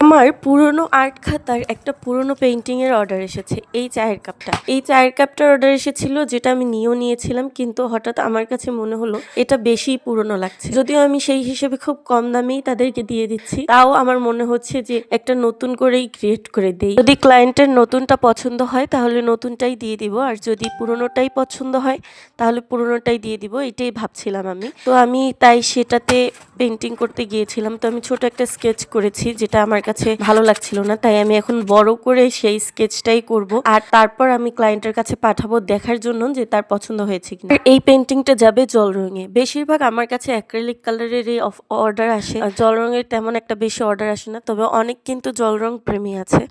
আমার পুরনো আর্ট খাতার একটা পুরনো পেইন্টিং এর অর্ডার এসেছে। এই চায়ের কাপটার অর্ডার এসেছিল, যেটা আমি নিয়েও নিয়েছিলাম, কিন্তু হঠাৎ আমার কাছে মনে হলো এটা বেশি পুরনো লাগছে। যদিও আমি সেই হিসেবে খুব কম দামেই তাদেরকে দিয়ে দিচ্ছি, তাও আমার মনে হচ্ছে যে একটা নতুন করেই ক্রিয়েট করে দেই। যদি ক্লায়েন্টের নতুনটা পছন্দ হয় তাহলে নতুনটাই দিয়ে দিব, আর যদি পুরনোটাই পছন্দ হয় তাহলে পুরনোটাই দিয়ে দিব। এটাই ভাবছিলাম আমি। তো আমি তাই সেটাতে পেইন্টিং করতে গিয়েছিলাম। তো আমি ছোট একটা স্কেচ করেছি, যেটা আমার কাছে ভালো লাগছিল না, তাই আমি এখন বড় করে সেই স্কেচটাই করব, আর তারপর আমি ক্লায়েন্টের কাছে পাঠাবো দেখার জন্য যে তার পছন্দ হয়েছে কিনা। এই পেইন্টিংটা যাবে জল রঙে। বেশিরভাগ আমার কাছে অ্যাক্রিলিক কালারের এই অর্ডার আসে, জল রঙের তেমন একটা বেশি অর্ডার আসে না। তবে অনেক কিন্তু জল রং প্রেমী আছে,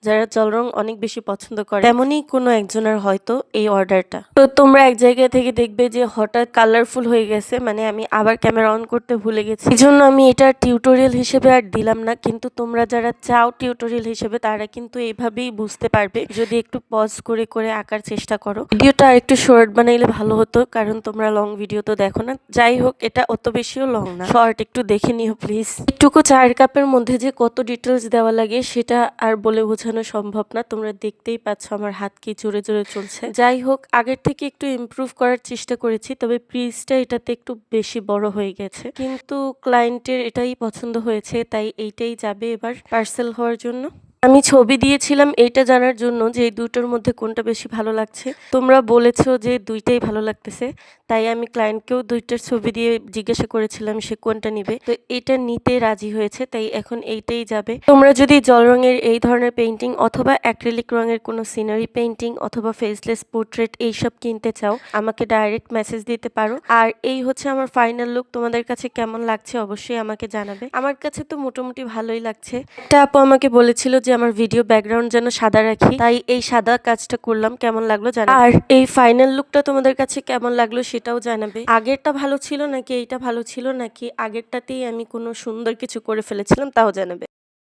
যারা জল রং অনেক বেশি পছন্দ করে। তেমনই কোনো একজনের হয়তো এই অর্ডারটা। তো তোমরা এক জায়গা থেকে দেখবে যে হঠাৎ কালারফুল হয়ে গেছে, মানে আমি আবার ক্যামেরা অন করতে ভুলে গেছি, এই জন্য আমি এটা টিউটোরিয়াল হিসেবে আর দিলাম না। কিন্তু তোমরা যারা চাও টিউটোরিয়াল হিসেবে, তারা কিন্তু এইভাবেই বুঝতে পারবে যদি একটু পজ করে করে আঁকার চেষ্টা করো। ভিডিওটা আর একটু শর্ট বানাইলে ভালো হতো, কারণ তোমরা লং ভিডিও তো দেখো না। যাই হোক, এটা অত বেশিও লং না, শর্ট একটু দেখে নিও প্লিজ। একটুকু চায়ের কাপের মধ্যে যে কত ডিটেলস দেওয়া লাগে সেটা আর বলে বোঝানো সম্ভব না। তোমরা দেখতেই পাচ্ছ আমার হাত কি জোরে জোরে চলছে। যাই হোক, আগের থেকে একটু ইমপ্রুভ করার চেষ্টা করেছি, তবে প্রিজটা এটাতে একটু বেশি বড় হয়ে গেছে, কিন্তু ক্লায়েন্টের এটাই পছন্দ হয়েছে, তাই এইটাই যাবে এবার পার্সেল হওয়ার জন্য। আমি ছবি দিয়েছিলাম এইটা জানার জন্য যে এই দুটোর মধ্যে কোনটা বেশি ভালো লাগছে। তোমরা বলেছো যে দুইটাই ভালো লাগতেছে, তাই আমি ক্লায়েন্টকেও দুইটার ছবি দিয়ে জিজ্ঞাসা করেছিলাম সে কোনটা নিবে। তো এটা নিতে রাজি হয়েছে, তাই এখন এইটাই যাবে। তোমরা যদি জল রঙের এই ধরনের পেইন্টিং অথবা অ্যাক্রিলিক রঙের কোনো সিনারি পেইন্টিং অথবা ফেসলেস পোর্ট্রেট এইসব কিনতে চাও, আমাকে ডাইরেক্ট মেসেজ দিতে পারো। আর এই হচ্ছে আমার ফাইনাল লুক। তোমাদের কাছে কেমন লাগছে অবশ্যই আমাকে জানাবে। আমার কাছে তো মোটামুটি ভালোই লাগছে। একটা আপু আমাকে বলেছিল যে আমার ভিডিও ব্যাকগ্রাউন্ড যেন সাদা রাখি, তাই এই সাদা কাজটা করলাম। কেমন লাগলো জানাবে। আর এই ফাইনাল লুকটা তোমাদের কাছে কেমন লাগলো সেটাও জানাবে। আগেরটা ভালো ছিল নাকি এইটা ভালো ছিল, নাকি আগেরটাতেই আমি কোনো সুন্দর কিছু করে ফেলেছিলাম, তাও জানাবে।